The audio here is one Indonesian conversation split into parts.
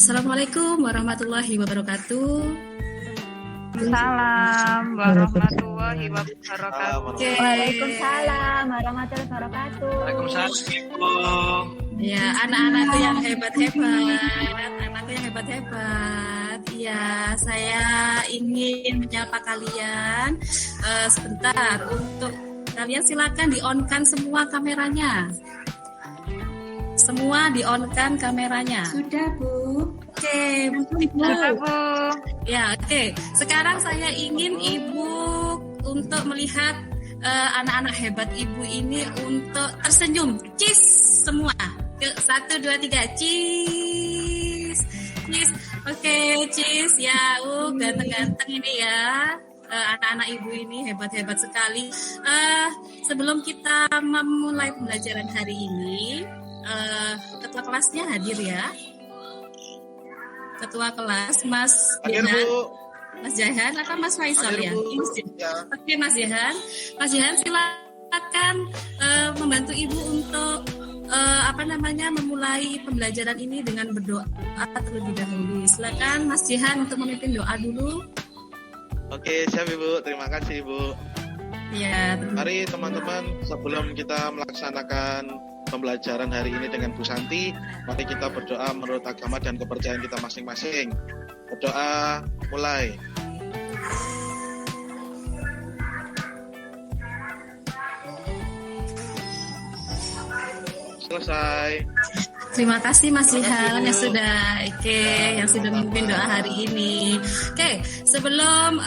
Assalamualaikum warahmatullahi wabarakatuh. Assalamualaikum warahmatullahi wabarakatuh. Waalaikumsalam warahmatullahi wabarakatuh. Waalaikumsalam. Ya, anak-anakku yang hebat-hebat. Ya, saya ingin menyapa kalian sebentar. Untuk kalian silakan di-on-kan semua kameranya. Semua di-on-kan kameranya. Sudah, Bu. Oke, Ibu. Ya, oke. Sekarang saya ingin Ibu untuk melihat anak-anak hebat Ibu ini untuk tersenyum. Cheese semua. 1, 2, 3. Cheese. Cheese. Oke, cheese. Ya, ganteng-ganteng ini ya. Anak-anak Ibu ini hebat-hebat sekali. Sebelum kita memulai pembelajaran hari ini, ketua kelasnya hadir ya. Ketua kelas Mas Jahan. Mas Jahan atau Mas Faisal ya? Oke, Mas Jahan. Mas Jahan silakan membantu Ibu untuk memulai pembelajaran ini dengan berdoa terlebih dahulu. Silakan Mas Jahan untuk memimpin doa dulu. Oke, siap Ibu. Terima kasih Ibu. Ya, mari teman-teman, sebelum kita melaksanakan pembelajaran hari ini dengan Bu Santi, mari kita berdoa menurut agama dan kepercayaan kita masing-masing. Berdoa mulai. Selesai. Terima kasih Mas Jihan yang sudah memimpin doa hari ini. Oke, sebelum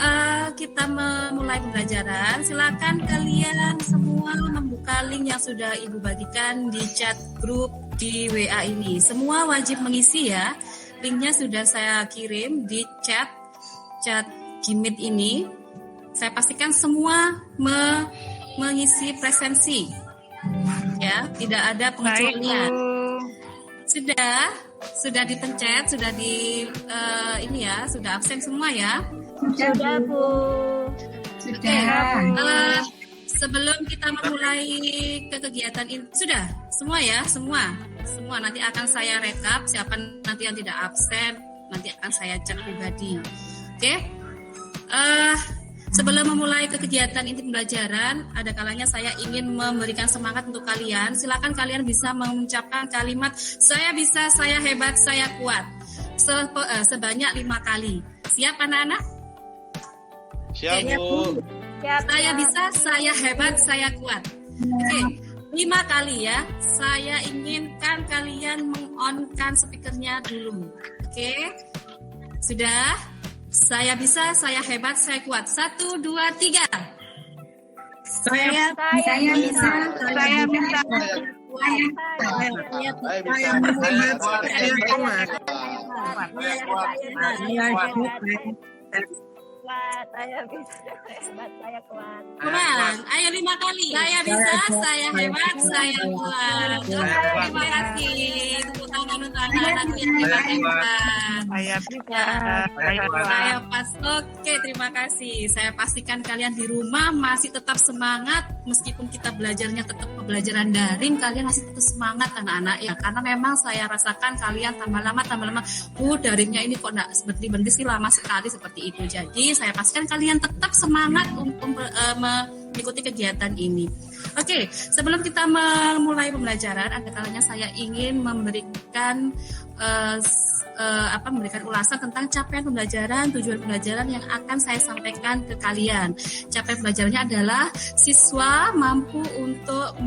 kita memulai pembelajaran, silakan kalian semua membuka link yang sudah Ibu bagikan di chat grup di WA ini. Semua wajib mengisi ya. Linknya sudah saya kirim di chat Gmeet ini. Saya pastikan semua mengisi presensi. Ya, tidak ada pengecualian. Sudah dipencet, sudah sudah absen semua ya. Sudah, Bu. Sudah. Sebelum kita memulai ke kegiatan ini, sudah semua ya, semua nanti akan saya rekap siapa nanti yang tidak absen, nanti akan saya cek pribadi. Oke. Sebelum memulai ke kegiatan inti pembelajaran, ada kalanya saya ingin memberikan semangat untuk kalian. Silakan kalian bisa mengucapkan kalimat "saya bisa, saya hebat, saya kuat" sebanyak 5 kali. Siap anak-anak? Siap, Bu. Saya bisa, saya hebat, saya kuat. Oke, 5 kali ya. Saya inginkan kalian meng-on-kan speakernya dulu. Oke? Sudah? Saya bisa, saya hebat, saya kuat. 1, 2, 3. Saya bisa. Saya bisa, hebat, saya kuat. Kurang, ayo 5 kali. Saya bisa, saya hebat, saya kuat. Terima kasih. Tepuk tangan untuk anak-anak yang hebat-hebat. Saya bisa. Saya pas. Oke, terima kasih. Saya pastikan kalian di rumah masih tetap semangat meskipun kita belajarnya tetap pembelajaran daring. Kalian masih tetap semangat anak-anak ya. Karena memang saya rasakan kalian tambah lama. Daringnya ini kok enggak seperti sih lama sekali seperti itu. Jadi saya pastikan kalian tetap semangat untuk mengikuti kegiatan ini. Oke, sebelum kita memulai pembelajaran, ada kalanya saya ingin memberikan ulasan tentang capaian pembelajaran, tujuan pembelajaran yang akan saya sampaikan ke kalian. Capaian pembelajarannya adalah siswa mampu untuk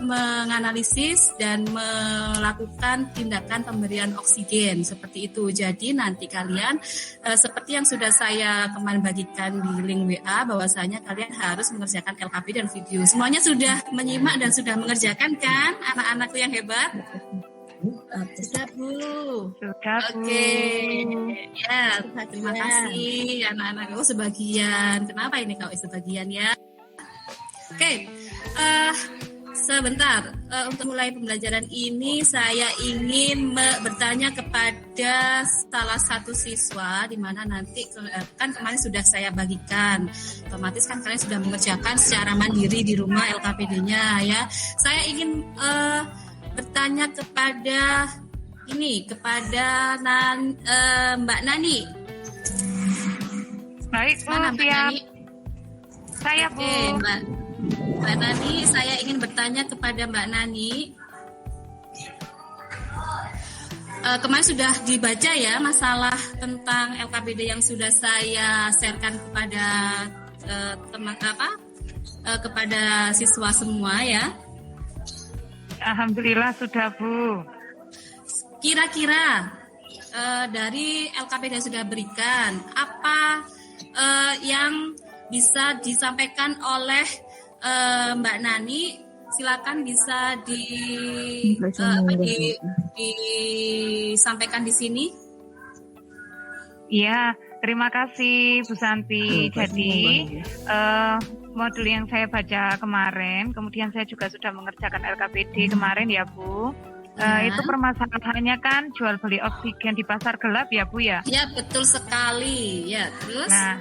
menganalisis dan melakukan tindakan pemberian oksigen seperti itu. Jadi nanti kalian seperti yang sudah saya kemarin bagikan di link WA, bahwasanya kalian harus mengerjakan LKP dan video. Semuanya sudah menyimak dan sudah mengerjakan kan anak-anakku yang hebat? Sudah, Bu. Oke. Ya, terima kasih anak-anakku sebagian. Kenapa ini kau sebagian ya? Oke. Sebentar, untuk mulai pembelajaran ini saya ingin bertanya kepada salah satu siswa, di mana nanti kan kemarin sudah saya bagikan, otomatis kan kalian sudah mengerjakan secara mandiri di rumah LKPD-nya ya. Saya ingin bertanya kepada ini kepada Mbak Nani. Baik, Bu, Mana Mbak siap. Nani? Saya, Bu. Oke, Mbak Nani, saya ingin bertanya kepada Mbak Nani. Kemarin sudah dibaca ya masalah tentang LKPD yang sudah saya sharekan kepada kepada siswa semua ya. Alhamdulillah sudah, Bu. Kira-kira dari LKPD yang sudah berikan, apa yang bisa disampaikan oleh Mbak Nani? Silakan bisa disampaikan di sini. Iya, terima kasih Bu Santi. Jadi modul yang saya baca kemarin, kemudian saya juga sudah mengerjakan LKPD kemarin ya Bu. Itu permasalahannya kan jual beli oksigen di pasar gelap ya Bu ya? Ya betul sekali. Ya terus? Nah,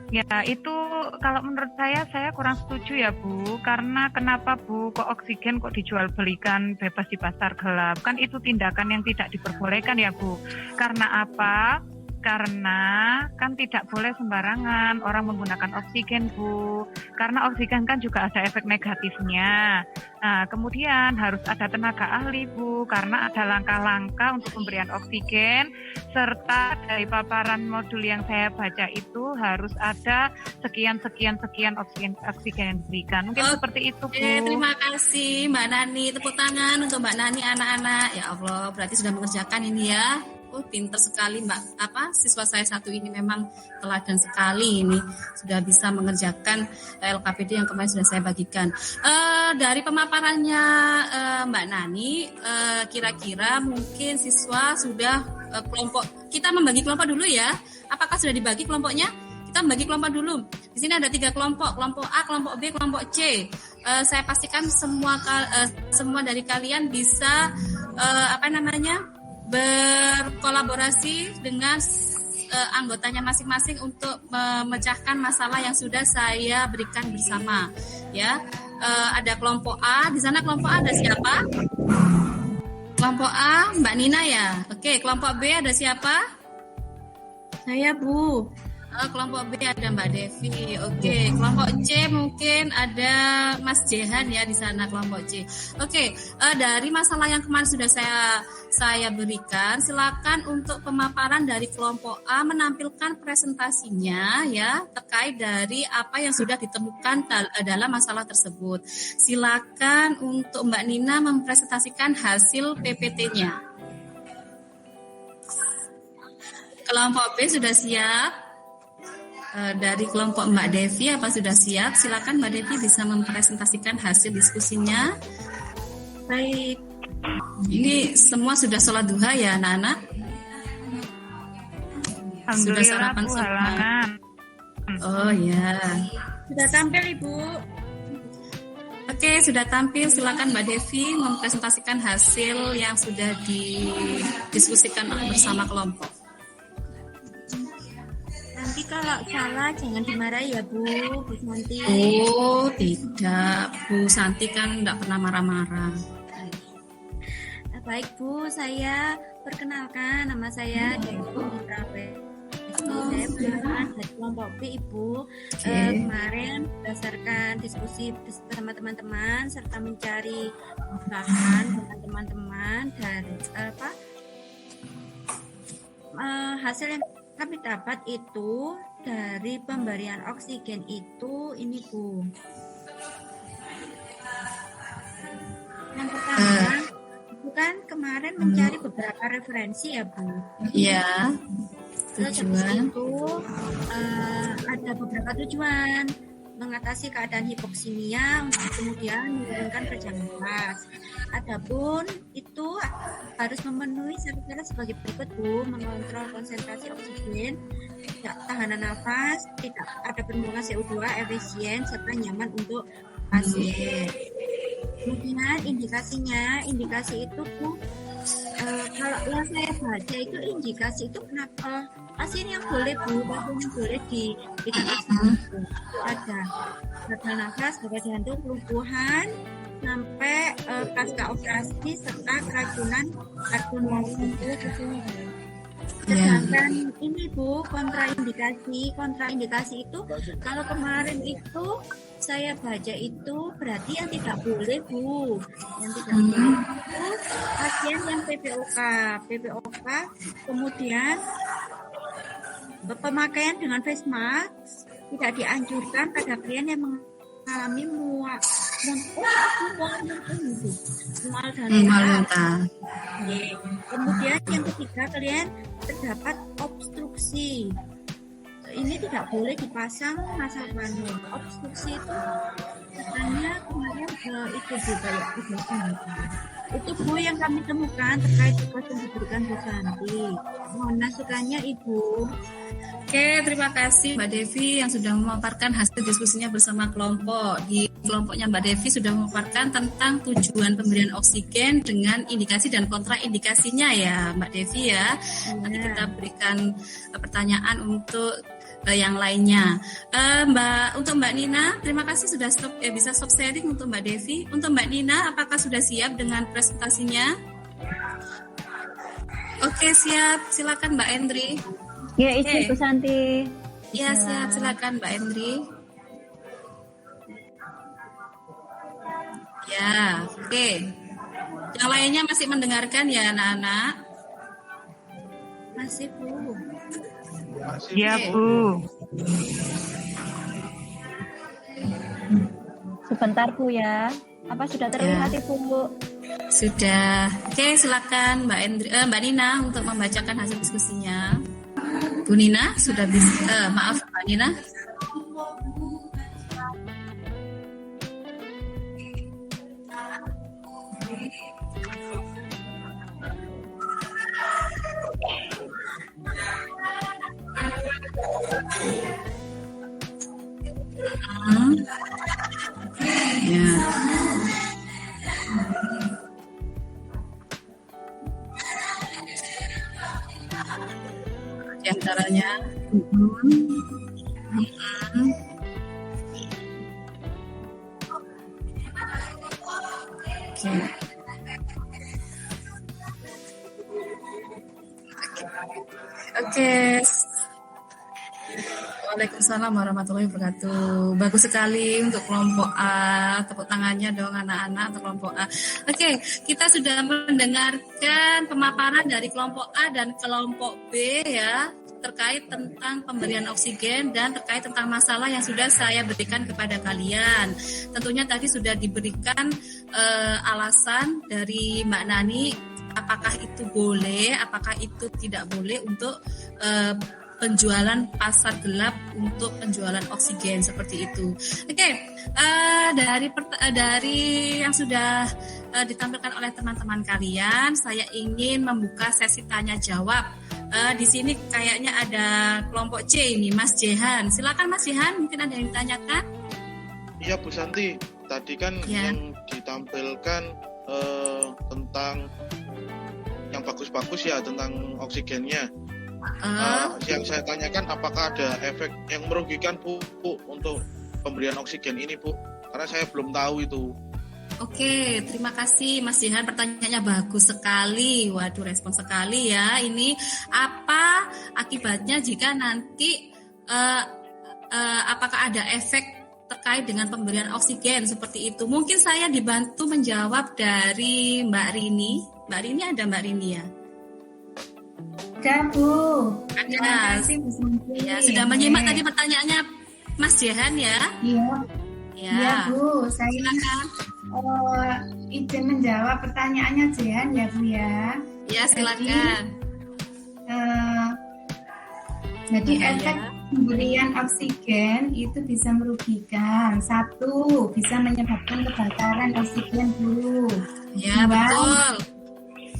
ya itu kalau menurut saya kurang setuju ya Bu. Karena kenapa Bu kok oksigen kok dijual belikan bebas di pasar gelap? Kan itu tindakan yang tidak diperbolehkan ya Bu. Karena apa? Karena kan tidak boleh sembarangan orang menggunakan oksigen Bu. Karena oksigen kan juga ada efek negatifnya. Nah, kemudian harus ada tenaga ahli Bu, karena ada langkah-langkah untuk pemberian oksigen, serta dari paparan modul yang saya baca itu harus ada sekian oksigen yang diberikan. Mungkin seperti itu Bu. Terima kasih Mbak Nani. Tepuk tangan untuk Mbak Nani, anak-anak. Ya Allah, berarti sudah mengerjakan ini ya. Pintar sekali Mbak. Siswa saya satu ini memang teladan sekali ini. Sudah bisa mengerjakan LKPD yang kemarin sudah saya bagikan. Dari pemaparannya Mbak Nani, kira-kira mungkin siswa sudah kelompok. Kita membagi kelompok dulu ya. Apakah sudah dibagi kelompoknya? Kita membagi kelompok dulu. Di sini ada 3 kelompok. Kelompok A, kelompok B, kelompok C. Saya pastikan semua dari kalian bisa berkolaborasi dengan anggotanya masing-masing untuk memecahkan masalah yang sudah saya berikan bersama ya. Ada kelompok A, di sana kelompok A ada siapa? Kelompok A Mbak Nina ya. Oke, kelompok B ada siapa? Saya Bu. Kelompok B ada Mbak Devi. Oke, kelompok C mungkin ada Mas Jehan ya di sana kelompok C. Oke, dari masalah yang kemarin sudah saya berikan, silakan untuk pemaparan dari kelompok A menampilkan presentasinya ya terkait dari apa yang sudah ditemukan dalam masalah tersebut. Silakan untuk Mbak Nina mempresentasikan hasil PPT-nya. Kelompok B sudah siap. Dari kelompok Mbak Devi apa sudah siap? Silakan Mbak Devi bisa mempresentasikan hasil diskusinya. Baik. Ini semua sudah sholat duha ya anak-anak? Sudah sarapan semua. Oh ya. Sudah tampil Ibu. Oke, sudah tampil. Silakan Mbak Devi mempresentasikan hasil yang sudah didiskusikan bersama kelompok. Nanti kalau salah jangan dimarahi ya Bu Santi. Oh tidak, Bu Santi kan tidak pernah marah-marah. Baik Bu, saya perkenalkan, nama saya Dewi Prabe. Saya berasal dari kelompok B Ibu. Kemarin berdasarkan diskusi bersama teman-teman serta mencari bahan dengan teman-teman dari hasil yang kami dapat itu dari pemberian oksigen itu ini Bu. Yang pertama, bukan kemarin mencari beberapa referensi ya Bu. Iya. Terus habis itu ada beberapa tujuan mengatasi keadaan hipoksimia untuk kemudian menurunkan kerja nafas. Adapun itu harus memenuhi syarat-syarat sebagai berikut Bu: mengontrol konsentrasi oksigen, tidak tahanan nafas, tidak ada pembuangan CO2 efisien serta nyaman untuk pasien. Kemudian indikasi itu Bu, kalau yang saya baca itu indikasi itu kenapa pasien yang boleh Bu, pasien yang boleh dikasih itu ada gagal nafas, gagal jantung, kelumpuhan, sampai pasca operasi serta keracunan karbon monoksid. Sedangkan ini Bu, kontraindikasi itu kalau kemarin itu saya baca itu berarti yang tidak boleh Bu, yang tidak boleh itu pasien yang PPOK, kemudian pemakaian dengan face mask tidak dianjurkan pada klien yang mengalami mual dan muntah. Kemudian yang ketiga, klien terdapat obstruksi. Ini tidak boleh dipasang masal kandung. Obstruksi itu katanya kemarin itu juga ya, itu Bu yang kami temukan terkait tugas yang diberikan Bu Santi. Mohon masukannya Ibu. Oke, terima kasih Mbak Devi yang sudah memaparkan hasil diskusinya bersama kelompok. Di kelompoknya Mbak Devi sudah memaparkan tentang tujuan pemberian oksigen dengan indikasi dan kontraindikasinya ya Mbak Devi ya. Nanti kita berikan pertanyaan untuk yang lainnya. Untuk Mbak Nina, terima kasih sudah bisa stop sharing untuk Mbak Devi. Untuk Mbak Nina, apakah sudah siap dengan presentasinya? Oke, siap. Silakan Mbak Endri. Ya, izin Bu Santi. Ya, siap. Silakan Mbak Endri. Ya, oke. Yang lainnya masih mendengarkan ya, anak-anak? Masih Bu. Ya Bu. Sebentar Bu ya. Apa sudah terlihat Ibu? Sudah. Oke, silakan Mbak Nina untuk membacakan hasil diskusinya. Bu Nina sudah bisa. Maaf Mbak Nina. Ya. Di antaranya Oke. Waalaikumsalam warahmatullahi wabarakatuh. Bagus sekali untuk kelompok A. Tepuk tangannya dong anak-anak untuk kelompok A. Oke, kita sudah mendengarkan pemaparan dari kelompok A dan kelompok B ya, terkait tentang pemberian oksigen dan terkait tentang masalah yang sudah saya berikan kepada kalian. Tentunya tadi sudah diberikan alasan dari Mbak Nani, apakah itu boleh, apakah itu tidak boleh untuk penjualan pasar gelap untuk penjualan oksigen seperti itu. Oke, dari yang sudah ditampilkan oleh teman-teman kalian, saya ingin membuka sesi tanya jawab. Di sini kayaknya ada kelompok C ini, Mas Jehan. Silakan Mas Jehan, mungkin ada yang ditanyakan? Iya Bu Santi, tadi kan yang ditampilkan tentang yang bagus-bagus ya tentang oksigennya. Yang saya tanyakan apakah ada efek yang merugikan Bu untuk pemberian oksigen ini Bu? Karena saya belum tahu itu. Oke, terima kasih Mas Jihan, pertanyaannya bagus sekali. Waduh, respon sekali ya. Ini apa akibatnya jika nanti apakah ada efek terkait dengan pemberian oksigen seperti itu? Mungkin saya dibantu menjawab dari Mbak Rini. Mbak Rini, ada Mbak Rini ya? Ada Bu. Ada. Terima kasih Bu Santi. Ya, sudah menyimak tadi pertanyaannya Mas Jehan ya? Iya. Ya, Bu. Saya silakan. Izin menjawab pertanyaannya Jehan ya Bu ya. Ya, silakan. Jadi efek pemberian oksigen itu bisa merugikan. Satu, bisa menyebabkan kebakaran oksigen Bu. Ya, betul.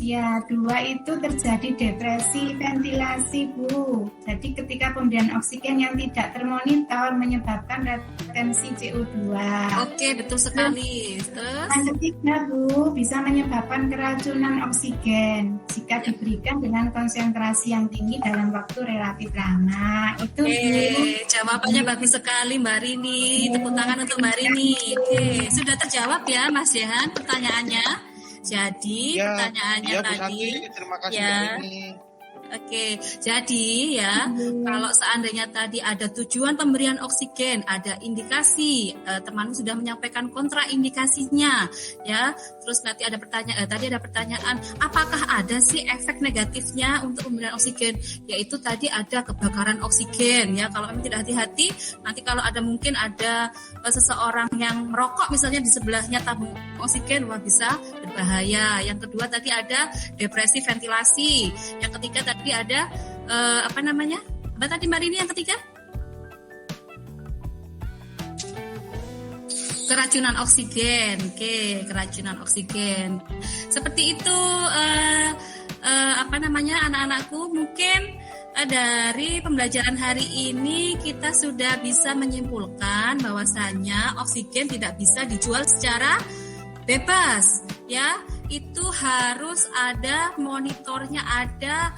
Ya, 2 itu terjadi depresi ventilasi, Bu. Jadi ketika pemberian oksigen yang tidak termonitor menyebabkan retensi CO2. Oke, betul sekali. Terus? Yang ketiga, Bu, bisa menyebabkan keracunan oksigen jika diberikan dengan konsentrasi yang tinggi dalam waktu relatif lama. Itu, Bu. Jawabannya bagus sekali, Mbak Rini. Tepuk tangan untuk Mbak Rini. Oke, sudah terjawab ya, Mas Jehan, pertanyaannya. Jadi pertanyaannya Bu tadi, Santi, terima kasih ya. Mbak Rini. Oke, jadi ya, kalau seandainya tadi ada tujuan pemberian oksigen, ada indikasi, teman sudah menyampaikan kontraindikasinya, ya. Terus nanti ada pertanyaan, tadi ada pertanyaan, apakah ada sih efek negatifnya untuk pemberian oksigen? Yaitu tadi ada kebakaran oksigen, ya. Kalau memang tidak hati-hati, nanti kalau ada mungkin ada seseorang yang merokok misalnya di sebelahnya tabung oksigen, wah bisa berbahaya. Yang kedua tadi ada depresi ventilasi. Yang ketiga tadi ada apa namanya? Apa tadi Mbak Rini yang ketiga? Keracunan oksigen. Oke, keracunan oksigen. Seperti itu apa namanya anak-anakku, mungkin dari pembelajaran hari ini kita sudah bisa menyimpulkan bahwasannya oksigen tidak bisa dijual secara bebas, ya. Itu harus ada monitornya, ada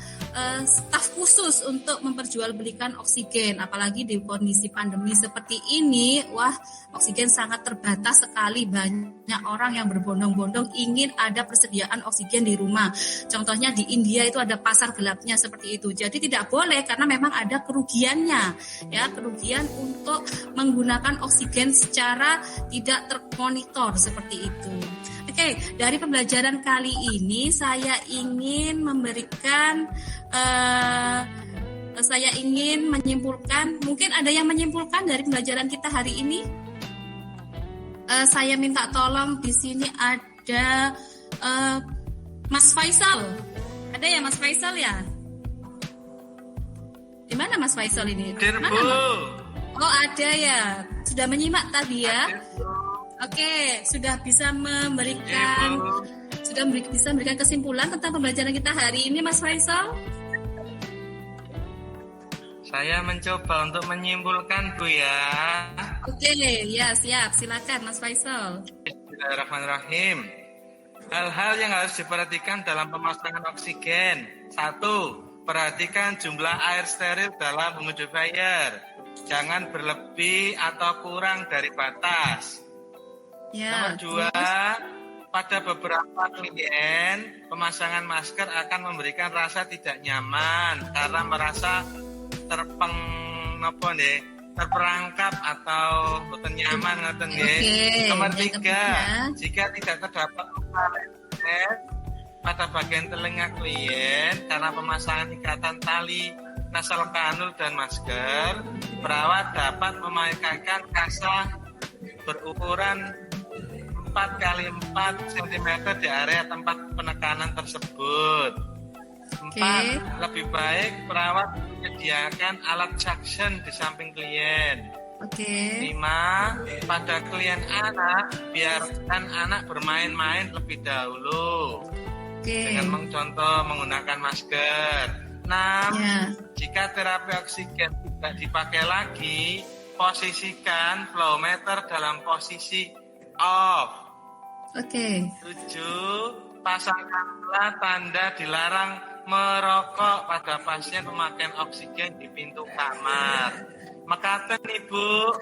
staf khusus untuk memperjualbelikan oksigen. Apalagi di kondisi pandemi seperti ini, wah, oksigen sangat terbatas sekali. Banyak orang yang berbondong-bondong ingin ada persediaan oksigen di rumah. Contohnya di India itu ada pasar gelapnya seperti itu. Jadi tidak boleh karena memang ada kerugiannya, ya, kerugian untuk menggunakan oksigen secara tidak termonitor seperti itu. Oke, dari pembelajaran kali ini saya ingin memberikan, saya ingin menyimpulkan, mungkin ada yang menyimpulkan dari pembelajaran kita hari ini. Saya minta tolong di sini ada Mas Faisal. Ada ya Mas Faisal ya? Di mana Mas Faisal ini? Mana, oh ada ya, sudah menyimak tadi ya. Oke, sudah bisa memberikan bisa memberikan kesimpulan tentang pembelajaran kita hari ini, Mas Faisal? Saya mencoba untuk menyimpulkan, Bu ya. Oke, ya siap. Silakan, Mas Faisal. Bismillahirrahmanirrahim. Hal-hal yang harus diperhatikan dalam pemasangan oksigen. 1. Perhatikan jumlah air steril dalam humidifier. Jangan berlebih atau kurang dari batas. Ya, Nomor 2, pada beberapa klien, pemasangan masker akan memberikan rasa tidak nyaman karena merasa terperangkap atau boten nyaman ngoten nggih. Nomor 3, jika tidak terdapat pada bagian telinga klien karena pemasangan ikatan tali nasal kanul dan masker, perawat dapat memakaikan kasa berukuran 4x4 cm di area tempat penekanan tersebut. 4. Lebih baik perawat menyediakan alat suction di samping klien. 5. Pada klien anak, biarkan anak bermain-main lebih dahulu dengan mencontoh menggunakan masker. 6. Jika terapi oksigen tidak dipakai lagi, posisikan flow meter dalam posisi off. 7. Pasangkanlah tanda dilarang merokok pada pasien pemakaian oksigen di pintu kamar. Mekaten Ibu.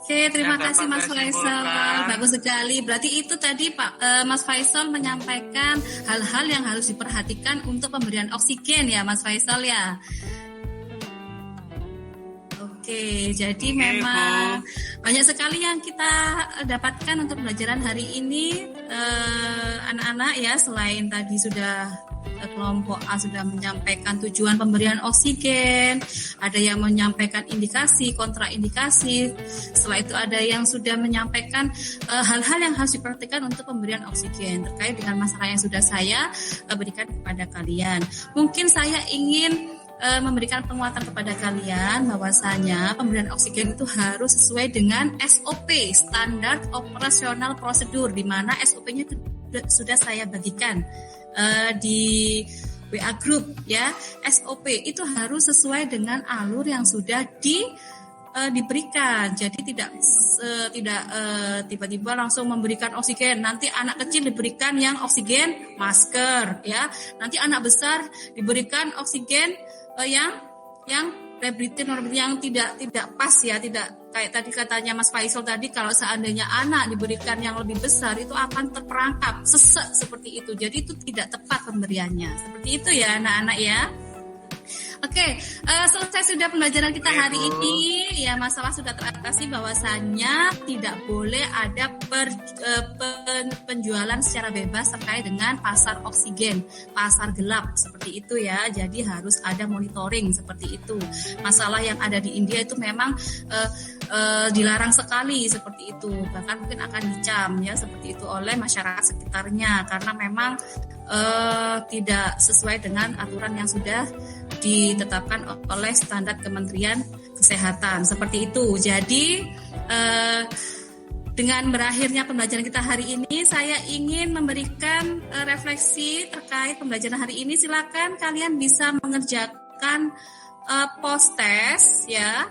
Oke, terima kasih Mas Faisal. Bagus sekali. Berarti itu tadi Pak Mas Faisal menyampaikan hal-hal yang harus diperhatikan untuk pemberian oksigen ya Mas Faisal ya. Oke, jadi memang banyak sekali yang kita dapatkan untuk pembelajaran hari ini, anak-anak ya. Selain tadi sudah kelompok A sudah menyampaikan tujuan pemberian oksigen, ada yang menyampaikan indikasi, kontraindikasi. Setelah itu ada yang sudah menyampaikan hal-hal yang harus diperhatikan untuk pemberian oksigen terkait dengan masalah yang sudah saya berikan kepada kalian. Mungkin saya ingin memberikan penguatan kepada kalian bahwasanya pemberian oksigen itu harus sesuai dengan SOP, standar operasional prosedur, di mana SOP-nya sudah saya bagikan di WA group ya. SOP itu harus sesuai dengan alur yang sudah diberikan. Jadi tidak tiba-tiba langsung memberikan oksigen. Nanti anak kecil diberikan yang oksigen masker ya. Nanti anak besar diberikan oksigen yang yang tidak pas ya, tidak kayak tadi katanya Mas Faisal tadi, kalau seandainya anak diberikan yang lebih besar itu akan terperangkap sesek seperti itu. Jadi itu tidak tepat pemberiannya. Seperti itu ya anak-anak ya. Oke, selesai sudah pembelajaran kita hari ini. Ya, masalah sudah teratasi bahwasannya tidak boleh ada penjualan secara bebas terkait dengan pasar oksigen, pasar gelap seperti itu ya. Jadi harus ada monitoring seperti itu. Masalah yang ada di India itu memang dilarang sekali seperti itu. Bahkan mungkin akan dicam ya seperti itu oleh masyarakat sekitarnya karena memang tidak sesuai dengan aturan yang sudah ditetapkan oleh standar Kementerian Kesehatan seperti itu. Jadi dengan berakhirnya pembelajaran kita hari ini, saya ingin memberikan refleksi terkait pembelajaran hari ini. Silakan kalian bisa mengerjakan post test ya.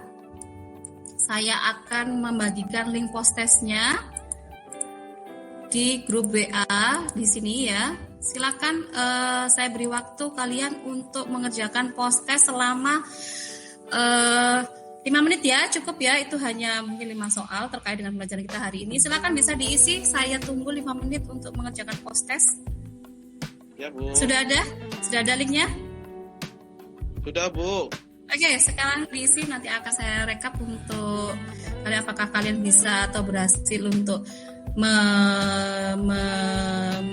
Saya akan membagikan link post testnya di grup WA di sini ya. Silakan saya beri waktu kalian untuk mengerjakan post test selama 5 menit ya, cukup ya. Itu hanya mungkin 5 soal terkait dengan pembelajaran kita hari ini. Silakan bisa diisi. Saya tunggu 5 menit untuk mengerjakan post test. Ya, Bu. Sudah ada? Sudah ada linknya? Sudah, Bu. Oke, sekarang diisi, nanti akan saya rekap untuk kalian apakah kalian bisa atau berhasil untuk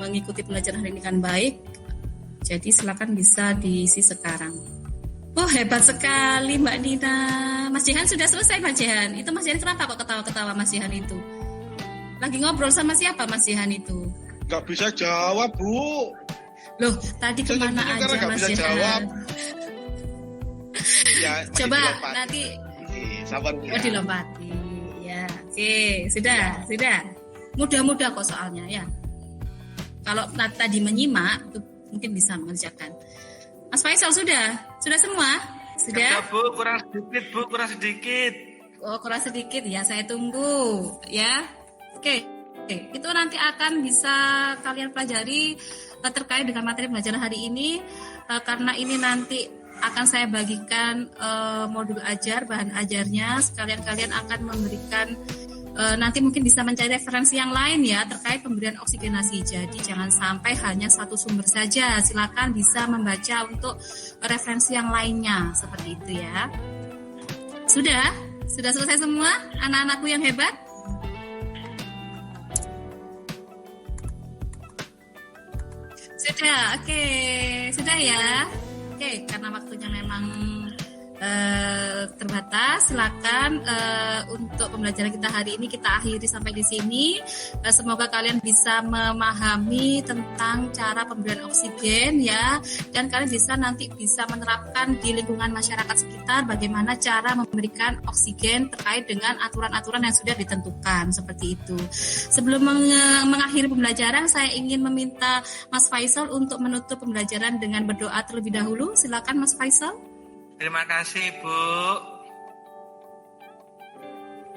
mengikuti pelajaran hari ini dengan baik. Jadi silakan bisa diisi sekarang. Oh, hebat sekali Mbak Nina. Mas Jihan sudah selesai Mas Jihan. Itu Mas Jihan kenapa kok ketawa-ketawa Mas Jihan itu? Lagi ngobrol sama siapa Mas Jihan itu? Gak bisa jawab, Bu. Loh, tadi kemana aja Mas Jihan? Ya, coba nanti sabar Bu. Oh, dilompati. Ya, oke, sudah. Mudah-mudah kok soalnya ya. Kalau tadi menyimak itu mungkin bisa mengerjakan. Mas Faisal sudah semua? Sudah? Bu, kurang sedikit. Oh, kurang sedikit ya, saya tunggu ya. Oke. Itu nanti akan bisa kalian pelajari terkait dengan materi pelajaran hari ini karena ini nanti akan saya bagikan modul ajar, bahan ajarnya. Sekalian kalian akan memberikan nanti mungkin bisa mencari referensi yang lain ya terkait pemberian oksigenasi. Jadi jangan sampai hanya satu sumber saja. Silakan bisa membaca untuk referensi yang lainnya seperti itu ya. Sudah selesai semua anak-anakku yang hebat? Sudah, oke. Sudah ya. Oke, karena waktunya memang terbatas, silakan untuk pembelajaran kita hari ini kita akhiri sampai di sini. Semoga kalian bisa memahami tentang cara pemberian oksigen ya, dan kalian nanti bisa menerapkan di lingkungan masyarakat sekitar bagaimana cara memberikan oksigen terkait dengan aturan-aturan yang sudah ditentukan seperti itu. Sebelum mengakhiri pembelajaran, saya ingin meminta Mas Faisal untuk menutup pembelajaran dengan berdoa terlebih dahulu. Silakan Mas Faisal. Terima kasih, Bu.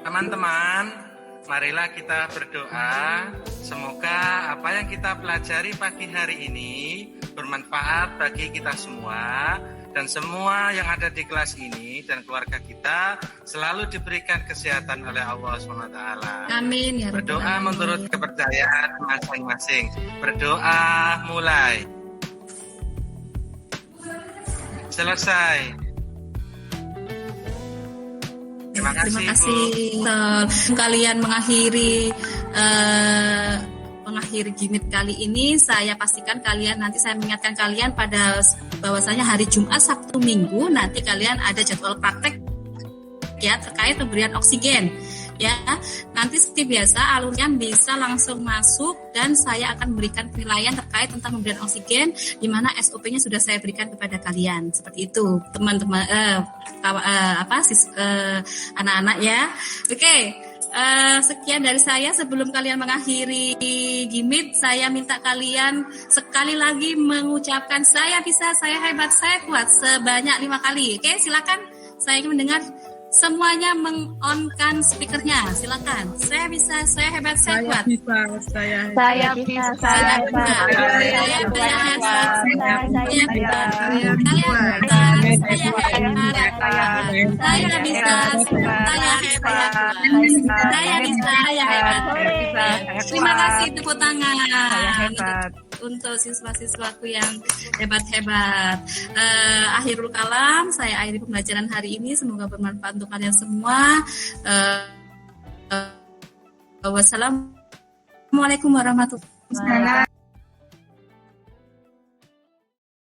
Teman-teman, marilah kita berdoa. Semoga apa yang kita pelajari pagi hari ini bermanfaat bagi kita semua. Dan semua yang ada di kelas ini dan keluarga kita selalu diberikan kesehatan oleh Allah SWT. Amin. Ya Berdoa Rabbal menurut Alamin. kepercayaan masing-masing. Berdoa mulai. Selesai. Terima kasih. Kalian mengakhiri Gimit kali ini. Saya pastikan kalian nanti saya mengingatkan kalian pada bahwasanya hari Jumat, Sabtu, Minggu nanti kalian ada jadwal praktek ya terkait pemberian oksigen. Ya, nanti seperti biasa alurnya bisa langsung masuk dan saya akan memberikan penilaian terkait tentang pemberian oksigen di mana SOP-nya sudah saya berikan kepada kalian. Seperti itu, teman-teman anak-anak ya. Oke. sekian dari saya. Sebelum kalian mengakhiri gimmick, saya minta kalian sekali lagi mengucapkan saya bisa, saya hebat, saya kuat sebanyak 5 kali. Oke, silakan. Saya ingin mendengar semuanya meng-on-kan speakernya. Silakan. Saya bisa, saya hebat, saya kuat. Saya bisa, Saya hebat. Saya hebat. Saya hebat. Saya bisa. Saya hebat. Saya bisa. Saya hebat. Terima kasih, tepuk tangan untuk siswa-siswaku yang hebat-hebat. Akhirul kalam, saya akhiri pembelajaran hari ini. Semoga bermanfaat untuk kalian semua. Wassalamualaikum warahmatullahi wabarakatuh.